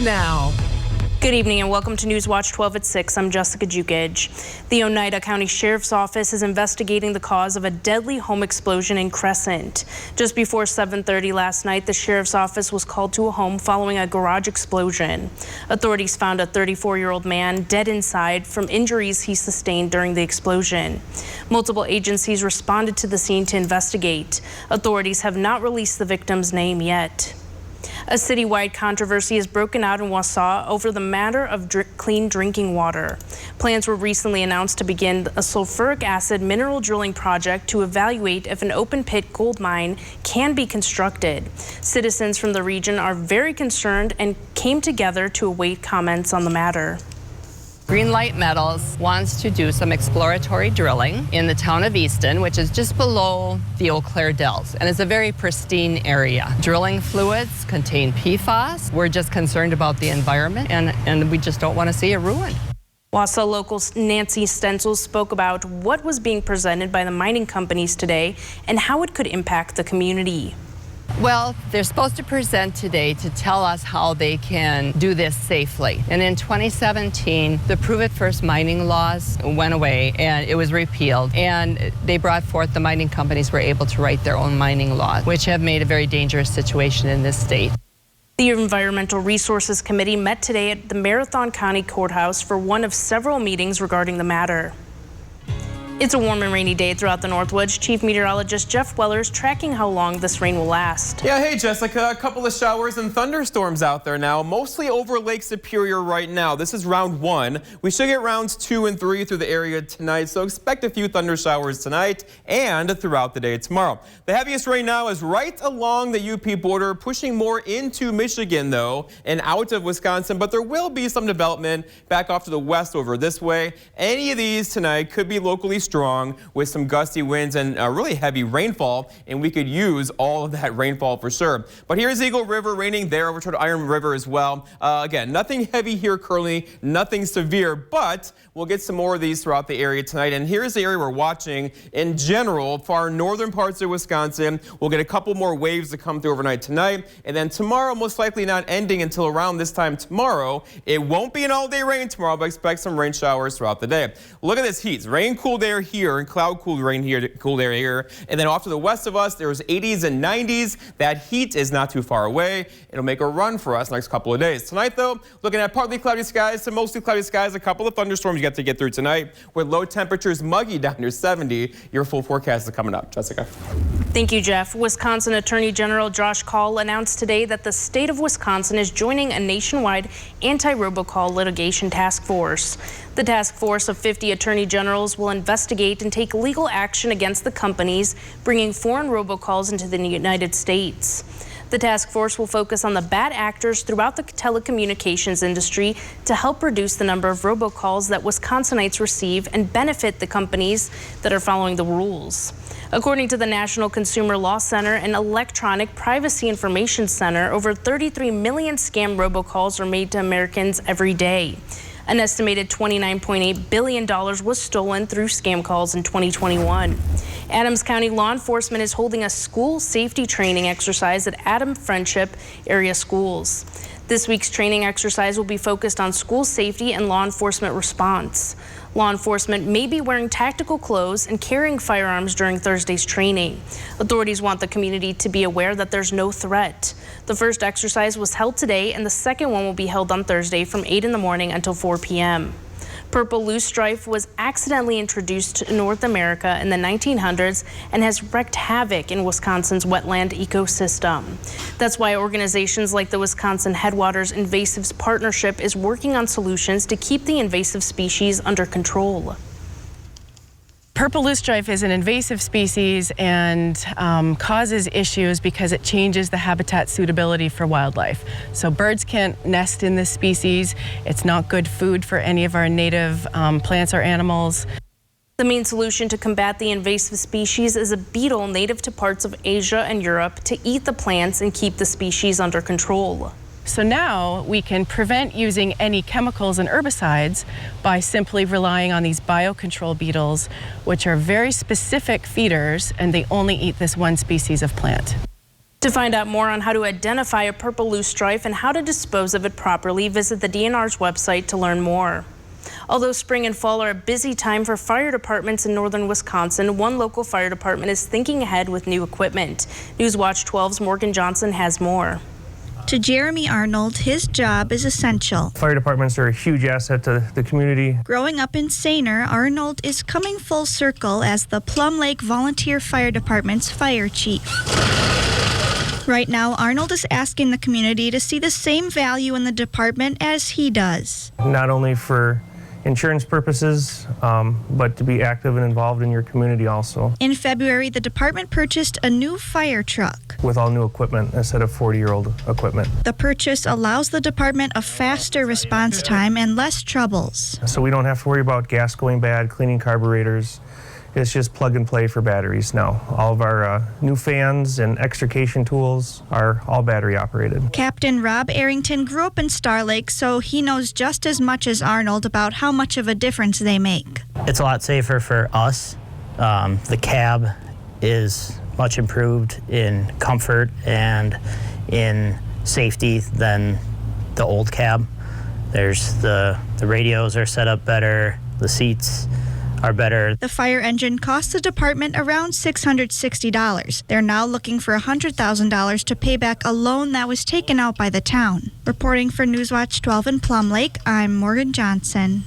Now. Good evening and welcome to News Watch 12 at 6. I'm Jessica Jukic. The Oneida County Sheriff's Office is investigating the cause of a deadly home explosion in Crescent. Just before 7:30 last night, the Sheriff's Office was called to a home following a garage explosion. Authorities found a 34-year-old man dead inside from injuries he sustained during the explosion. Multiple agencies responded to the scene to investigate. Authorities have not released the victim's name yet. A citywide controversy has broken out in Wausau over the matter of clean drinking water. Plans were recently announced to begin a sulfuric acid mineral drilling project to evaluate if an open pit gold mine can be constructed. Citizens from the region are very concerned and came together to await comments on the matter. Greenlight Metals wants to do some exploratory drilling in the town of Easton, which is just below the Eau Claire Dells, and it's a very pristine area. Drilling fluids contain PFAS. We're just concerned about the environment, and we just don't want to see it ruined. Wausau local Nancy Stencil spoke about what was being presented by the mining companies today and how it could impact the community. Well, they're supposed to present today to tell us how they can do this safely. And in 2017, the Prove It First mining laws went away and it was repealed. And they brought forth the mining companies were able to write their own mining laws, which have made a very dangerous situation in this state. The Environmental Resources Committee met today at the Marathon County Courthouse for one of several meetings regarding the matter. It's a warm and rainy day throughout the Northwoods. Chief Meteorologist Jeff Weller is tracking how long this rain will last. Yeah, hey Jessica, a couple of showers and thunderstorms out there now, mostly over Lake Superior right now. This is round 1. We should get rounds 2 and 3 through the area tonight, so expect a few thunder showers tonight and throughout the day tomorrow. The heaviest rain now is right along the UP border, pushing more into Michigan though and out of Wisconsin, but there will be some development back off to the west over this way. Any of these tonight could be locally strong with some gusty winds and really heavy rainfall, and we could use all of that rainfall for sure. But here's Eagle River raining there over toward Iron River as well. Again, nothing heavy here currently, nothing severe, but we'll get some more of these throughout the area tonight. And here's the area we're watching in general, far northern parts of Wisconsin. We'll get a couple more waves to come through overnight tonight, and then tomorrow most likely not ending until around this time tomorrow. It won't be an all-day rain tomorrow, but expect some rain showers throughout the day. Look at this heat. Rain, cool air here and cloud cooled rain here, cool air here, and then off to the west of us there's 80s and 90s. That heat is not too far away. It'll make a run for us next couple of days. Tonight though, looking at partly cloudy skies to mostly cloudy skies, a couple of thunderstorms you got to get through tonight with low temperatures muggy down near 70. Your full forecast is coming up. Jessica. Thank you, Jeff. Wisconsin Attorney General Josh Kaul announced today that the state of Wisconsin is joining a nationwide anti-robocall litigation task force. The task force of 50 attorney generals will investigate and take legal action against the companies bringing foreign robocalls into the United States. The task force will focus on the bad actors throughout the telecommunications industry to help reduce the number of robocalls that Wisconsinites receive and benefit the companies that are following the rules. According to the National Consumer Law Center and Electronic Privacy Information Center, over 33 million scam robocalls are made to Americans every day. An estimated $29.8 billion was stolen through scam calls in 2021. Adams County law enforcement is holding a school safety training exercise at Adams Friendship area schools. This week's training exercise will be focused on school safety and law enforcement response. Law enforcement may be wearing tactical clothes and carrying firearms during Thursday's training. Authorities want the community to be aware that there's no threat. The first exercise was held today, and the second one will be held on Thursday from 8 in the morning until 4 p.m. Purple loosestrife was accidentally introduced to North America in the 1900s and has wreaked havoc in Wisconsin's wetland ecosystem. That's why organizations like the Wisconsin Headwaters Invasives Partnership is working on solutions to keep the invasive species under control. Purple loosestrife is an invasive species and causes issues because it changes the habitat suitability for wildlife. So birds can't nest in this species. It's not good food for any of our native plants or animals. The main solution to combat the invasive species is a beetle native to parts of Asia and Europe to eat the plants and keep the species under control. So now we can prevent using any chemicals and herbicides by simply relying on these biocontrol beetles, which are very specific feeders, and they only eat this one species of plant. To find out more on how to identify a purple loosestrife and how to dispose of it properly, visit the DNR's website to learn more. Although spring and fall are a busy time for fire departments in northern Wisconsin, one local fire department is thinking ahead with new equipment. Newswatch 12's Morgan Johnson has more. To Jeremy Arnold, his job is essential. Fire departments are a huge asset to the community. Growing up in Sainer, Arnold is coming full circle as the Plum Lake Volunteer Fire Department's fire chief. Right now, Arnold is asking the community to see the same value in the department as he does. Not only for insurance purposes, but to be active and involved in your community also. In February, the department purchased a new fire truck. With all new equipment instead of 40-year-old equipment. The purchase allows the department a faster response time and less troubles. So we don't have to worry about gas going bad, cleaning carburetors. It's just plug and play for batteries now. All of our new fans and extrication tools are all battery operated. Captain Rob Arrington grew up in Star Lake, so he knows just as much as Arnold about how much of a difference they make. It's a lot safer for us. The cab is much improved in comfort and in safety than the old cab. There's the radios are set up better, the seats are better. The fire engine costs the department around $660. They're now looking for $100,000 to pay back a loan that was taken out by the town. Reporting for Newswatch 12 in Plum Lake, I'm Morgan Johnson.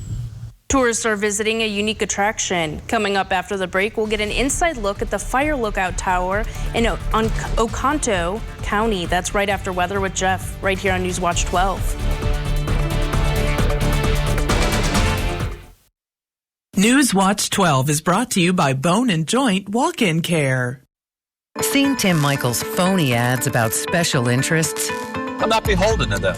Tourists are visiting a unique attraction. Coming up after the break, we'll get an inside look at the Fire Lookout Tower in Oconto County. That's right after Weather with Jeff, right here on Newswatch 12. Newswatch 12 is brought to you by Bone and Joint Walk-In Care. Seen Tim Michaels' phony ads about special interests? I'm not beholden to them.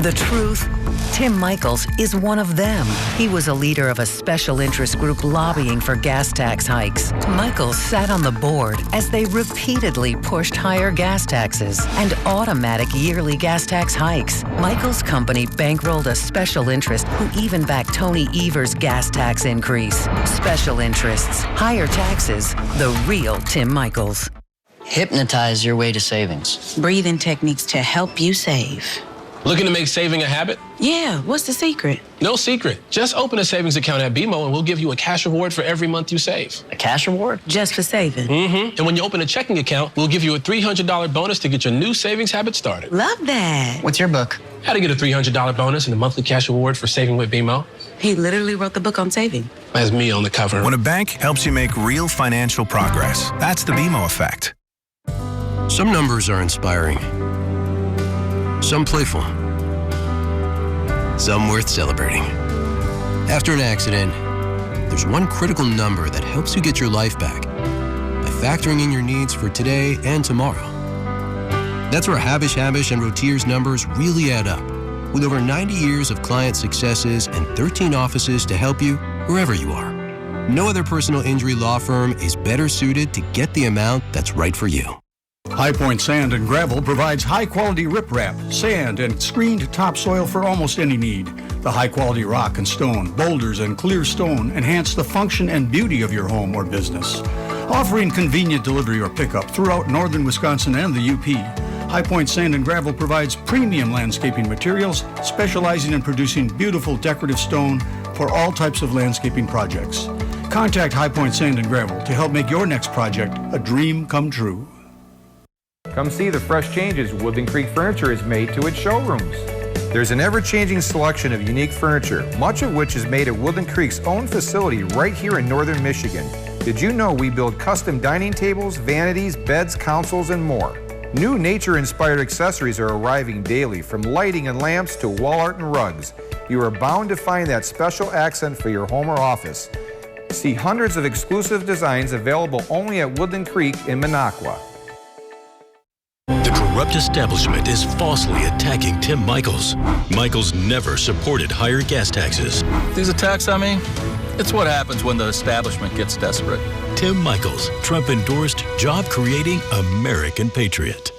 The truth? Tim Michaels is one of them. He was a leader of a special interest group lobbying for gas tax hikes. Michaels sat on the board as they repeatedly pushed higher gas taxes and automatic yearly gas tax hikes. Michaels' company bankrolled a special interest who even backed Tony Evers' gas tax increase. Special interests, higher taxes, the real Tim Michaels. Hypnotize your way to savings. Breathing techniques to help you save. Looking to make saving a habit? Yeah, what's the secret? No secret. Just open a savings account at BMO and we'll give you a cash reward for every month you save. A cash reward? Just for saving? Mm-hmm. And when you open a checking account, we'll give you a $300 bonus to get your new savings habit started. Love that. What's your book? How to get a $300 bonus and a monthly cash reward for saving with BMO. He literally wrote the book on saving. That's me on the cover. When a bank helps you make real financial progress, that's the BMO effect. Some numbers are inspiring. Some playful. Some worth celebrating. After an accident, there's one critical number that helps you get your life back by factoring in your needs for today and tomorrow. That's where Habish and Rotier's numbers really add up. With over 90 years of client successes and 13 offices to help you wherever you are. No other personal injury law firm is better suited to get the amount that's right for you. High Point Sand and Gravel provides high-quality riprap, sand, and screened topsoil for almost any need. The high-quality rock and stone, boulders, and clear stone enhance the function and beauty of your home or business. Offering convenient delivery or pickup throughout northern Wisconsin and the UP, High Point Sand and Gravel provides premium landscaping materials, specializing in producing beautiful decorative stone for all types of landscaping projects. Contact High Point Sand and Gravel to help make your next project a dream come true. Come see the fresh changes Woodland Creek Furniture has made to its showrooms. There's an ever-changing selection of unique furniture, much of which is made at Woodland Creek's own facility right here in northern Michigan. Did you know we build custom dining tables, vanities, beds, consoles, and more? New nature-inspired accessories are arriving daily, from lighting and lamps to wall art and rugs. You are bound to find that special accent for your home or office. See hundreds of exclusive designs available only at Woodland Creek in Minocqua. The corrupt establishment is falsely attacking Tim Michaels. Michaels never supported higher gas taxes. There's a tax on me. It's what happens when the establishment gets desperate. Tim Michaels, Trump-endorsed, job-creating American patriot.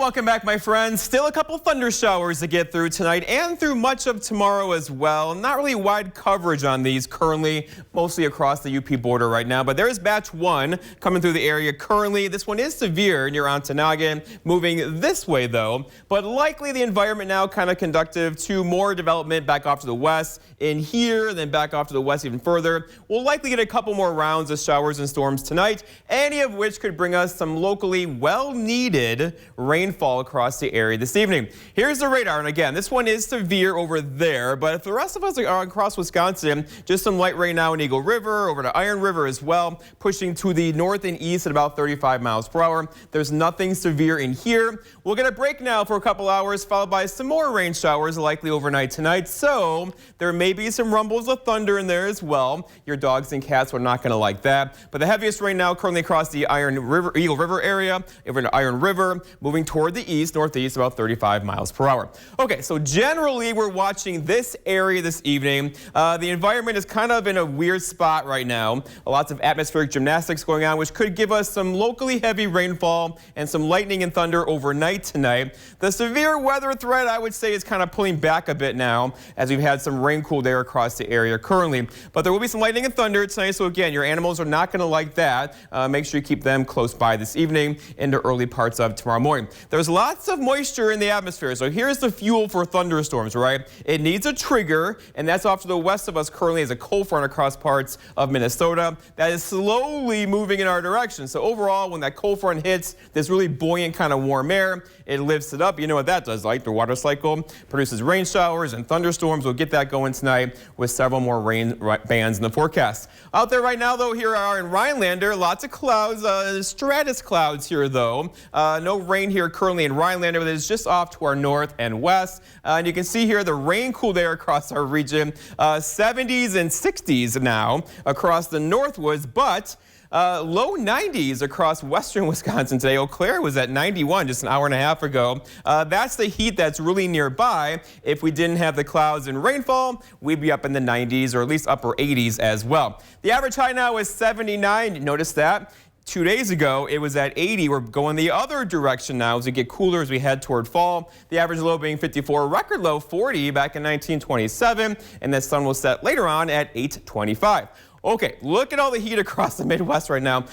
welcome back, my friends. Still a couple thunder showers to get through tonight and through much of tomorrow as well. Not really wide coverage on these currently, mostly across the UP border right now, but there's batch 1 coming through the area currently. This one is severe near Ontonagon, moving this way though, but likely the environment now kind of conductive to more development back off to the west in here, then back off to the west even further. We'll likely get a couple more rounds of showers and storms tonight, any of which could bring us some locally well-needed rainfall across the area this evening. Here's the radar, and again, this one is severe over there, but if the rest of us are across Wisconsin, just some light rain now in Eagle River, over to Iron River as well, pushing to the north and east at about 35 miles per hour. There's nothing severe in here. We'll get a break now for a couple hours, followed by some more rain showers likely overnight tonight, so there may be some rumbles of thunder in there as well. Your dogs and cats are not going to like that, but the heaviest rain now currently across the Eagle River area, over to Iron River, moving toward the east, northeast, about 35 miles per hour. Okay, so generally we're watching this area this evening. The environment is kind of in a weird spot right now. Lots of atmospheric gymnastics going on, which could give us some locally heavy rainfall and some lightning and thunder overnight tonight. The severe weather threat, I would say, is kind of pulling back a bit now as we've had some rain cooled air across the area currently. But there will be some lightning and thunder tonight, so again, your animals are not going to like that. Make sure you keep them close by this evening into early parts of tomorrow morning. There's lots of moisture in the atmosphere, so here's the fuel for thunderstorms, right? It needs a trigger, and that's off to the west of us currently as a cold front across parts of Minnesota that is slowly moving in our direction. So overall, when that cold front hits this really buoyant kind of warm air, it lifts it up. You know what that does, like the water cycle produces rain showers and thunderstorms. We'll get that going tonight with several more rain bands in the forecast. Out there right now, though, here are in Rhinelander, lots of clouds, stratus clouds here, though. No rain here currently in Rhinelander, but it's just off to our north and west. And you can see here the rain cooled air across our region, 70s and 60s now across the Northwoods, but low 90s across western Wisconsin today. Eau Claire was at 91 just an hour and a half ago. That's the heat that's really nearby. If we didn't have the clouds and rainfall, we'd be up in the 90s or at least upper 80s as well. The average high now is 79. Notice that. 2 days ago, it was at 80. We're going the other direction now as we get cooler as we head toward fall. The average low being 54, record low 40 back in 1927, and the sun will set later on at 8:25. Okay, look at all the heat across the Midwest right now.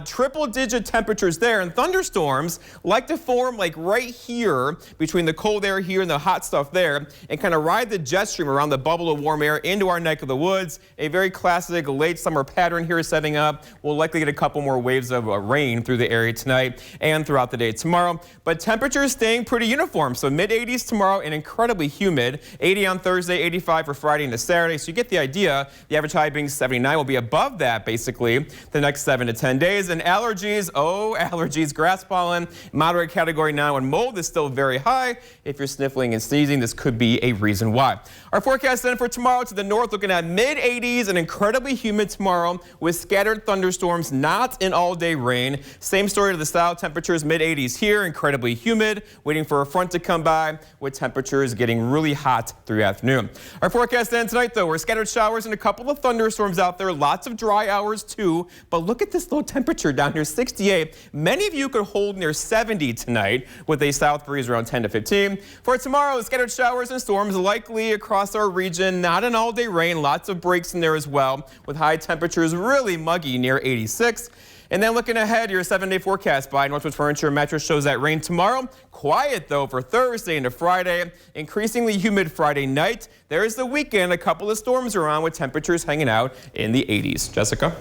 Triple-digit temperatures there, and thunderstorms like to form like right here between the cold air here and the hot stuff there and kind of ride the jet stream around the bubble of warm air into our neck of the woods. A very classic late summer pattern here setting up. We'll likely get a couple more waves of rain through the area tonight and throughout the day tomorrow, but temperatures staying pretty uniform. So mid-80s tomorrow and incredibly humid. 80 on Thursday, 85 for Friday into Saturday. So you get the idea. The average high being 79. Will be above that basically the next 7 to 10 days. And allergies, allergies, grass pollen, moderate category now, and mold is still very high. If you're sniffling and sneezing, this could be a reason why. Our forecast then for tomorrow to the north, looking at mid-80s and incredibly humid tomorrow with scattered thunderstorms, not an all-day rain. Same story to the south, temperatures mid-80s here, incredibly humid, waiting for a front to come by with temperatures getting really hot through the afternoon. Our forecast then tonight, though, we're scattered showers and a couple of thunderstorms out there. Lots of dry hours too, but look at this low temperature down here, 68. Many of you could hold near 70 tonight with a south breeze around 10 to 15. For tomorrow, scattered showers and storms likely across our region. Not an all-day rain, lots of breaks in there as well, with high temperatures really muggy near 86. And then looking ahead, your 7-day forecast by Northwoods Furniture and Mattress shows that rain tomorrow. Quiet, though, for Thursday into Friday. Increasingly humid Friday night. There's the weekend. A couple of storms around with temperatures hanging out in the 80s. Jessica?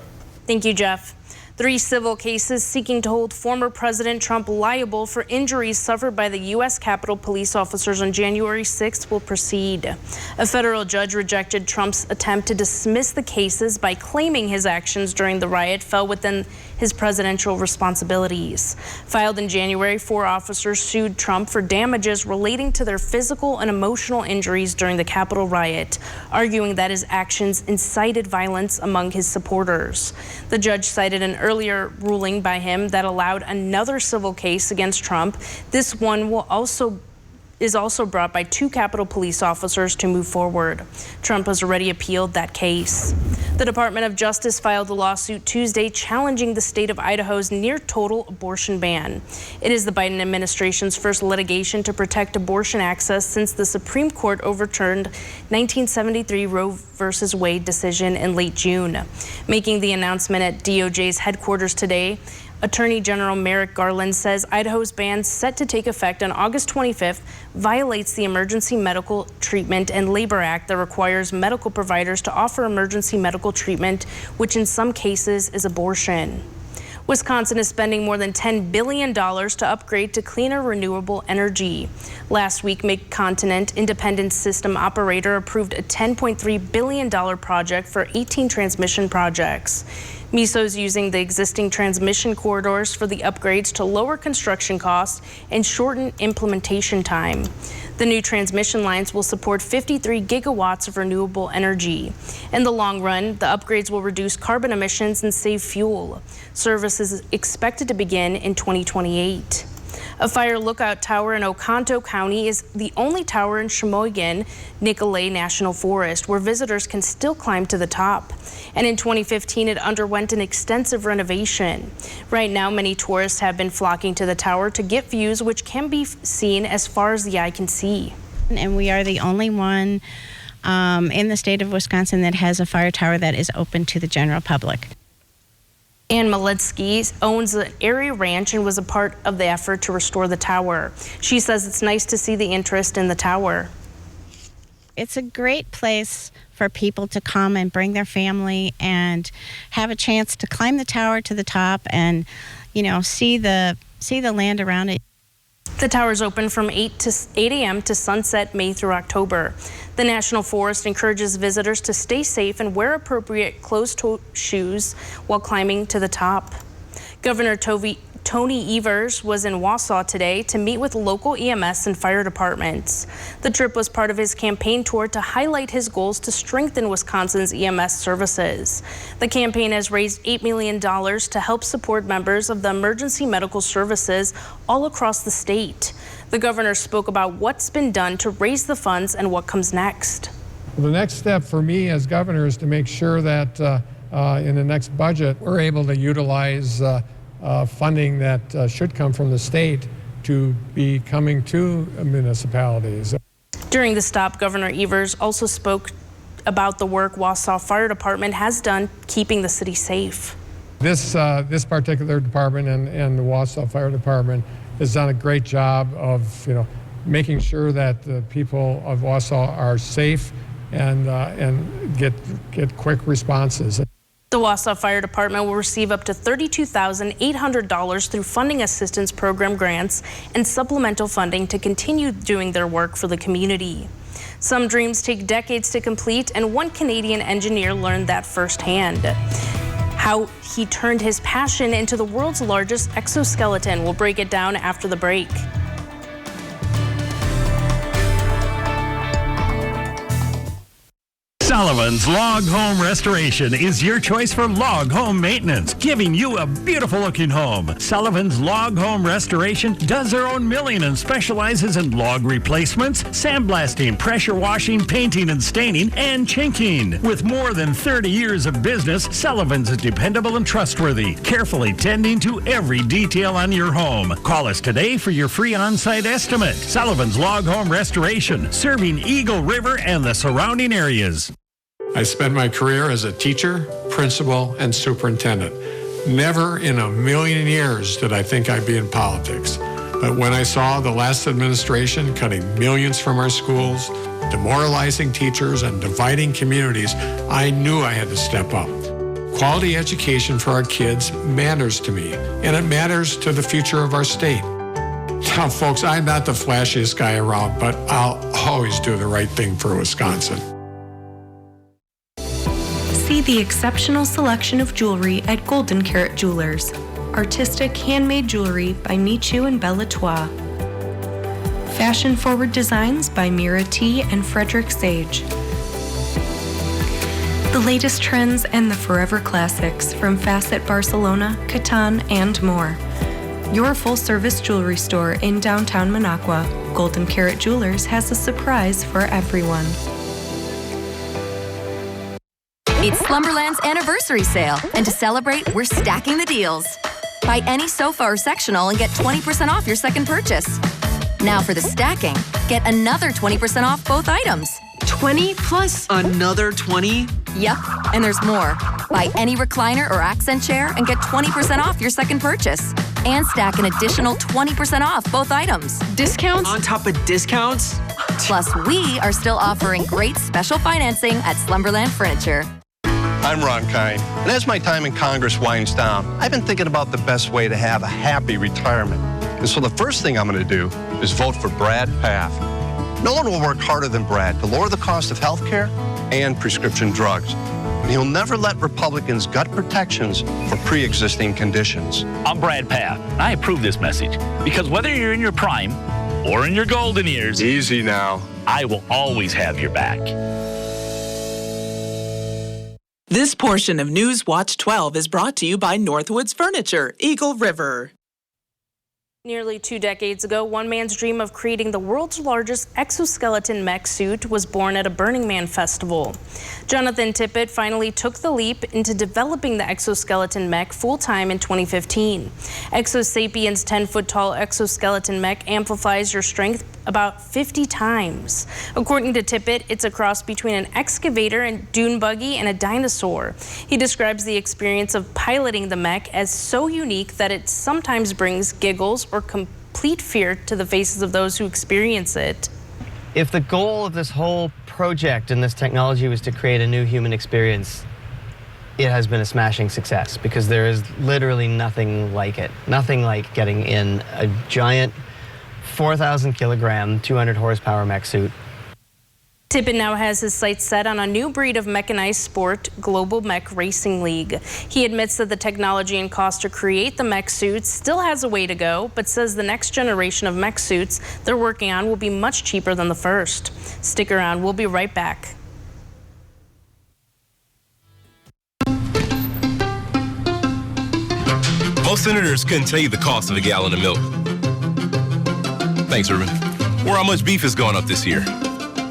Thank you, Jeff. 3 civil cases seeking to hold former President Trump liable for injuries suffered by the U.S. Capitol police officers on January 6th will proceed. A federal judge rejected Trump's attempt to dismiss the cases by claiming his actions during the riot fell within his presidential responsibilities. Filed in January, 4 officers sued Trump for damages relating to their physical and emotional injuries during the Capitol riot, arguing that his actions incited violence among his supporters. The judge cited an earlier ruling by him that allowed another civil case against Trump. This one will also is also brought by 2 Capitol Police officers to move forward. Trump has already appealed that case. The Department of Justice filed a lawsuit Tuesday challenging the state of Idaho's near-total abortion ban. It is the Biden administration's first litigation to protect abortion access since the Supreme Court overturned 1973 Roe v. Wade decision in late June. Making the announcement at DOJ's headquarters today, Attorney General Merrick Garland says Idaho's ban, set to take effect on August 25th, violates the Emergency Medical Treatment and Labor Act that requires medical providers to offer emergency medical treatment, which in some cases is abortion. Wisconsin is spending more than $10 billion to upgrade to cleaner renewable energy. Last week, Mid-Continent Independent System Operator approved a $10.3 billion project for 18 transmission projects. MISO is using the existing transmission corridors for the upgrades to lower construction costs and shorten implementation time. The new transmission lines will support 53 gigawatts of renewable energy. In the long run, the upgrades will reduce carbon emissions and save fuel. Service is expected to begin in 2028. A fire lookout tower in Oconto County is the only tower in Sheboygan-Nicolet National Forest where visitors can still climb to the top. And in 2015, it underwent an extensive renovation. Right now, many tourists have been flocking to the tower to get views which can be seen as far as the eye can see. And we are the only one in the state of Wisconsin that has a fire tower that is open to the general public. Ann Maletsky owns an area ranch and was a part of the effort to restore the tower. She says it's nice to see the interest in the tower. It's a great place for people to come and bring their family and have a chance to climb the tower to the top and, see the land around it. The tower is open from 8 a.m. to sunset May through October. The National Forest encourages visitors to stay safe and wear appropriate closed-toe shoes while climbing to the top. Governor Tony Evers was in Wausau today to meet with local EMS and fire departments. The trip was part of his campaign tour to highlight his goals to strengthen Wisconsin's EMS services. The campaign has raised $8 million to help support members of the emergency medical services all across the state. The governor spoke about what's been done to raise the funds and what comes next. The next step for me as governor is to make sure that in the next budget we're able to utilize funding that should come from the state to be coming to municipalities. During the stop, Governor Evers also spoke about the work Wausau Fire Department has done keeping the city safe. This particular department and the Wausau Fire Department has done a great job of making sure that the people of Wausau are safe and get quick responses. The Wausau Fire Department will receive up to $32,800 through Funding Assistance Program grants and supplemental funding to continue doing their work for the community. Some dreams take decades to complete, and one Canadian engineer learned that firsthand. How he turned his passion into the world's largest exoskeleton. We'll break it down after the break. Sullivan's Log Home Restoration is your choice for log home maintenance, giving you a beautiful looking home. Sullivan's Log Home Restoration does their own milling and specializes in log replacements, sandblasting, pressure washing, painting and staining, and chinking. With more than 30 years of business, Sullivan's is dependable and trustworthy, carefully tending to every detail on your home. Call us today for your free on-site estimate. Sullivan's Log Home Restoration, serving Eagle River and the surrounding areas. I spent my career as a teacher, principal, and superintendent. Never in a million years did I think I'd be in politics. But when I saw the last administration cutting millions from our schools, demoralizing teachers, and dividing communities, I knew I had to step up. Quality education for our kids matters to me, and it matters to the future of our state. Now, folks, I'm not the flashiest guy around, but I'll always do the right thing for Wisconsin. See the exceptional selection of jewelry at Golden Carat Jewelers. Artistic handmade jewelry by Michu and Bella Trois. Fashion-forward designs by Mira T. and Frederick Sage. The latest trends and the forever classics from Facet Barcelona, Catan, and more. your full-service jewelry store in downtown Minocqua. Golden Carrot Jewelers has a surprise for everyone. It's Slumberland's anniversary sale, and to celebrate, we're stacking the deals. Buy any sofa or sectional and get 20% off your second purchase. Now for the stacking, get another 20% off both items. 20 plus another 20? Yep, and there's more. Buy any recliner or accent chair and get 20% off your second purchase. And stack an additional 20% off both items. Discounts? On top of discounts? Plus, we are still offering great special financing at Slumberland Furniture. I'm Ron Kine, and as my time in Congress winds down, I've been thinking about the best way to have a happy retirement. And so the first thing I'm going to do is vote for Brad Paff. No one will work harder than Brad to lower the cost of health care and prescription drugs. And he'll never let Republicans gut protections for pre-existing conditions. I'm Brad Paff, and I approve this message because whether you're in your prime or in your golden years, easy now, I will always have your back. This portion of News Watch 12 is brought to you by Northwoods Furniture, Eagle River. Nearly 2 decades ago, one man's dream of creating the world's largest exoskeleton mech suit was born at a Burning Man festival. Jonathan Tippett finally took the leap into developing the exoskeleton mech full-time in 2015. ExoSapiens' 10-foot-tall exoskeleton mech amplifies your strength about 50 times. According to Tippett, it's a cross between an excavator and dune buggy and a dinosaur. He describes the experience of piloting the mech as so unique that it sometimes brings giggles or complete fear to the faces of those who experience it. If the goal of this whole project and this technology was to create a new human experience, it has been a smashing success because there is literally nothing like it. Nothing like getting in a giant 4,000 kilogram, 200 horsepower mech suit. Tippett now has his sights set on a new breed of mechanized sport, Global Mech Racing League. He admits that the technology and cost to create the mech suits still has a way to go, but says the next generation of mech suits they're working on will be much cheaper than the first. Stick around, we'll be right back. Most senators couldn't tell you the cost of a gallon of milk. Thanks, Ruben. Or how much beef has gone up this year.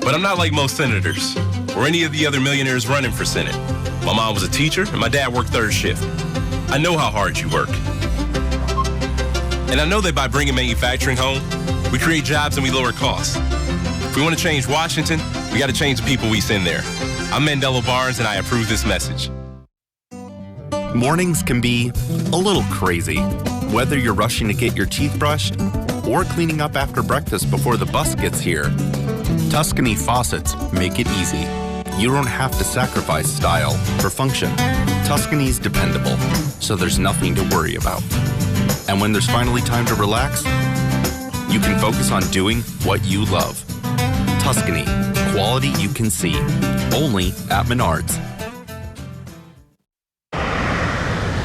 But I'm not like most senators or any of the other millionaires running for Senate. My mom was a teacher and my dad worked third shift. I know how hard you work. And I know that by bringing manufacturing home, we create jobs and we lower costs. If we want to change Washington, we got to change the people we send there. I'm Mandela Barnes and I approve this message. Mornings can be a little crazy, whether you're rushing to get your teeth brushed or cleaning up after breakfast before the bus gets here. Tuscany faucets make it easy. You don't have to sacrifice style for function. Tuscany's dependable, so there's nothing to worry about. And when there's finally time to relax, you can focus on doing what you love. Tuscany, quality you can see. Only at Menards.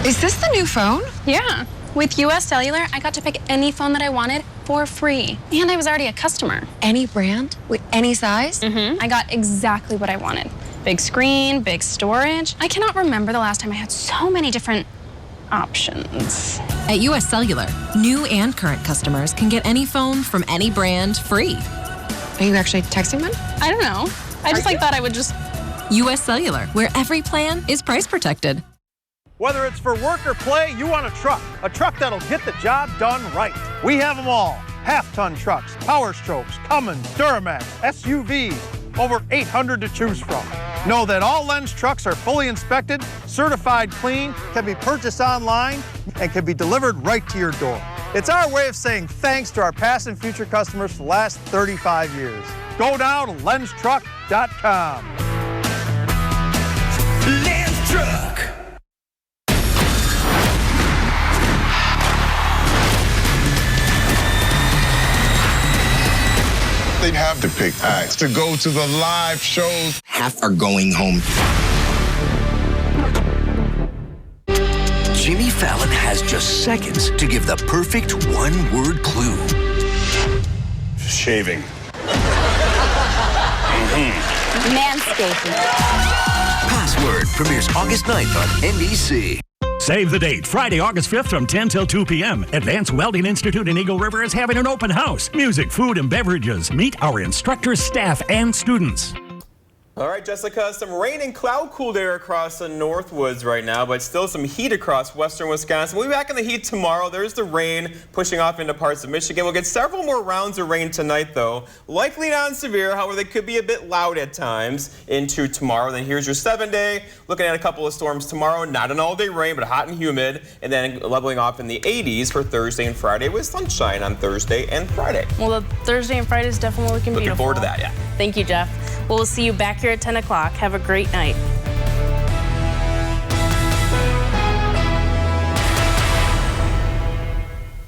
Is this the new phone? Yeah. With US Cellular, I got to pick any phone that I wanted for free. And I was already a customer. Any brand? With any size? Mm-hmm. I got exactly what I wanted. Big screen, big storage. I cannot remember the last time I had so many different options. At US Cellular, new and current customers can get any phone from any brand free. Are you actually texting them? I don't know. I just thought I would just... US Cellular, where every plan is price protected. Whether it's for work or play, you want a truck that'll get the job done right. We have them all. Half-ton trucks, Power Strokes, Cummins, Duramax, SUVs, over 800 to choose from. Know that all Lens trucks are fully inspected, certified clean, can be purchased online, and can be delivered right to your door. It's our way of saying thanks to our past and future customers for the last 35 years. Go now to lenstruck.com. Lens Truck. They'd have to pick acts to go to the live shows. Half are going home. Jimmy Fallon has just seconds to give the perfect one-word clue. Shaving. Manscaping. Password premieres August 9th on NBC. Save the date, Friday, August 5th from 10 till 2 p.m. Advanced Welding Institute in Eagle River is having an open house. Music, food, and beverages. Meet our instructors, staff, and students. All right, Jessica, some rain and cloud cooled air across the Northwoods right now, but still some heat across western Wisconsin. We'll be back in the heat tomorrow. There's the rain pushing off into parts of Michigan. We'll get several more rounds of rain tonight, though. Likely non-severe, however, they could be a bit loud at times into tomorrow. Then here's your 7-day. Looking at a couple of storms tomorrow. Not an all-day rain, but hot and humid. And then leveling off in the 80s for Thursday and Friday with sunshine on Thursday and Friday. Well, the Thursday and Friday is definitely looking beautiful. Looking forward to that, yeah. Thank you, Jeff. We'll see you back here at 10 o'clock. Have a great night.